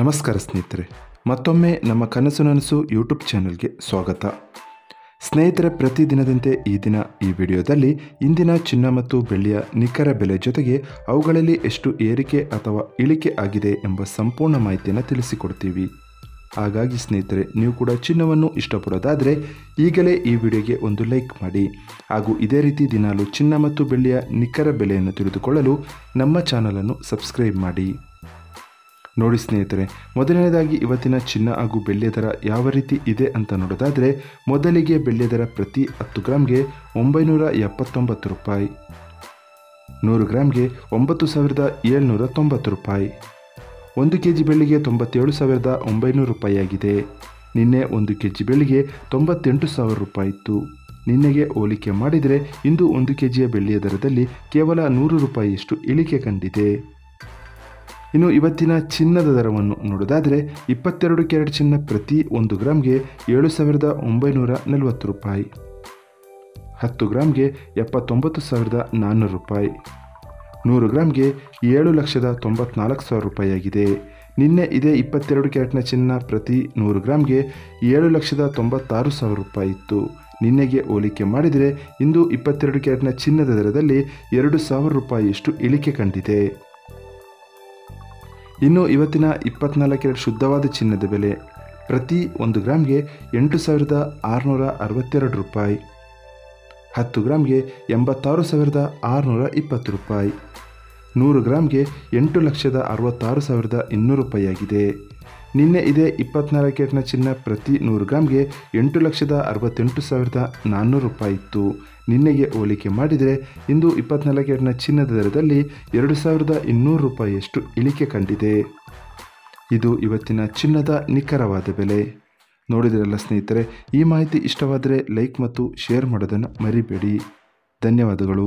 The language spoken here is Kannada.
ನಮಸ್ಕಾರ ಸ್ನೇಹಿತರೆ, ಮತ್ತೊಮ್ಮೆ ನಮ್ಮ ಕನಸು ನನಸು ಯೂಟ್ಯೂಬ್ ಚಾನೆಲ್ಗೆ ಸ್ವಾಗತ. ಸ್ನೇಹಿತರೆ, ಪ್ರತಿದಿನದಂತೆ ಈ ದಿನ ಈ ವಿಡಿಯೋದಲ್ಲಿ ಇಂದಿನ ಚಿನ್ನ ಮತ್ತು ಬೆಳ್ಳಿಯ ನಿಖರ ಬೆಲೆ ಜೊತೆಗೆ ಅವುಗಳಲ್ಲಿ ಎಷ್ಟು ಏರಿಕೆ ಅಥವಾ ಇಳಿಕೆ ಆಗಿದೆ ಎಂಬ ಸಂಪೂರ್ಣ ಮಾಹಿತಿಯನ್ನು ತಿಳಿಸಿಕೊಡ್ತೀವಿ. ಹಾಗಾಗಿ ಸ್ನೇಹಿತರೆ, ನೀವು ಕೂಡ ಚಿನ್ನವನ್ನು ಇಷ್ಟಪಡೋದಾದರೆ ಈಗಲೇ ಈ ವಿಡಿಯೋಗೆ ಒಂದು ಲೈಕ್ ಮಾಡಿ. ಹಾಗೂ ಇದೇ ರೀತಿ ದಿನಾಲು ಚಿನ್ನ ಮತ್ತು ಬೆಳ್ಳಿಯ ನಿಖರ ಬೆಲೆಯನ್ನು ತಿಳಿದುಕೊಳ್ಳಲು ನಮ್ಮ ಚಾನಲನ್ನು ಸಬ್ಸ್ಕ್ರೈಬ್ ಮಾಡಿ. ನೋಡಿ ಸ್ನೇಹಿತರೆ, ಮೊದಲನೇದಾಗಿ ಇವತ್ತಿನ ಚಿನ್ನ ಹಾಗೂ ಬೆಳ್ಳಿಯ ದರ ಯಾವ ರೀತಿ ಇದೆ ಅಂತ ನೋಡೋದಾದರೆ, ಮೊದಲಿಗೆ ಬೆಳ್ಳಿಯ ದರ ಪ್ರತಿ 10 ಗ್ರಾಮ್ಗೆ 979 ರೂಪಾಯಿ, 100 ಗ್ರಾಮ್ಗೆ 9790 ರೂಪಾಯಿ, 1 kg ಬೆಳ್ಳಿಗೆ 97,900 ರೂಪಾಯಿ ಆಗಿದೆ. ನಿನ್ನೆ 1 kg ಬೆಳ್ಳಿಗೆ 98,000 ರೂಪಾಯಿ ಇತ್ತು. ನಿನ್ನೆಗೆ ಹೋಲಿಕೆ ಮಾಡಿದರೆ ಇಂದು 1 kg ಬೆಳ್ಳಿಯ ದರದಲ್ಲಿ ಕೇವಲ 100 ರೂಪಾಯಿಯಷ್ಟು ಇಳಿಕೆ ಕಂಡಿದೆ. ಇನ್ನು ಇವತ್ತಿನ ಚಿನ್ನದ ದರವನ್ನು ನೋಡೋದಾದರೆ, 22 ಕ್ಯಾರೆಟ್ ಚಿನ್ನ ಪ್ರತಿ 1 ಗ್ರಾಮ್ಗೆ 7,940 ರೂಪಾಯಿ, 10 ಗ್ರಾಮ್ಗೆ 79,400 ರೂಪಾಯಿ, 100 ಗ್ರಾಮ್ಗೆ 7,94,000 ರೂಪಾಯಿ ಆಗಿದೆ. ನಿನ್ನೆ ಇದೇ 22 ಕ್ಯಾರೆಟ್ನ ಚಿನ್ನ ಪ್ರತಿ 100 ಗ್ರಾಮ್ಗೆ 7,96,000 ರೂಪಾಯಿ ಇತ್ತು. ನಿನ್ನೆಗೆ ಹೋಲಿಕೆ ಮಾಡಿದರೆ ಇಂದು 22 ಕ್ಯಾರೆಟ್ನ ಚಿನ್ನದ ದರದಲ್ಲಿ 2,000 ರೂಪಾಯಿಯಷ್ಟು ಇಳಿಕೆ ಕಂಡಿದೆ. ಇನ್ನು ಇವತ್ತಿನ 24 ಕ್ಯಾರೆಟ್ ಶುದ್ಧವಾದ ಚಿನ್ನದ ಬೆಲೆ ಪ್ರತಿ 1 ಗ್ರಾಮ್ಗೆ 8,662 ರೂಪಾಯಿ, 10 ಗ್ರಾಮ್ಗೆ 86,620 ರೂಪಾಯಿ, 100 ಗ್ರಾಮ್ಗೆ 8,66,200 ರೂಪಾಯಿ ಆಗಿದೆ. ನಿನ್ನೆ ಇದೇ 24 ಕ್ಯಾರೆಟ್ನ ಚಿನ್ನ ಪ್ರತಿ 100 ಗ್ರಾಮ್ಗೆ 8,68,400 ರೂಪಾಯಿ ಇತ್ತು. ನಿನ್ನೆಗೆ ಹೋಲಿಕೆ ಮಾಡಿದರೆ ಇಂದು 24 ಕ್ಯಾರೆಟ್ನ ಚಿನ್ನದ ದರದಲ್ಲಿ 2,200 ರೂಪಾಯಿಯಷ್ಟು ಇಳಿಕೆ ಕಂಡಿದೆ. ಇದು ಇವತ್ತಿನ ಚಿನ್ನದ ನಿಖರವಾದ ಬೆಲೆ. ನೋಡಿದ್ರಲ್ಲ ಸ್ನೇಹಿತರೆ, ಈ ಮಾಹಿತಿ ಇಷ್ಟವಾದರೆ ಲೈಕ್ ಮತ್ತು ಶೇರ್ ಮಾಡೋದನ್ನು ಮರಿಬೇಡಿ. ಧನ್ಯವಾದಗಳು.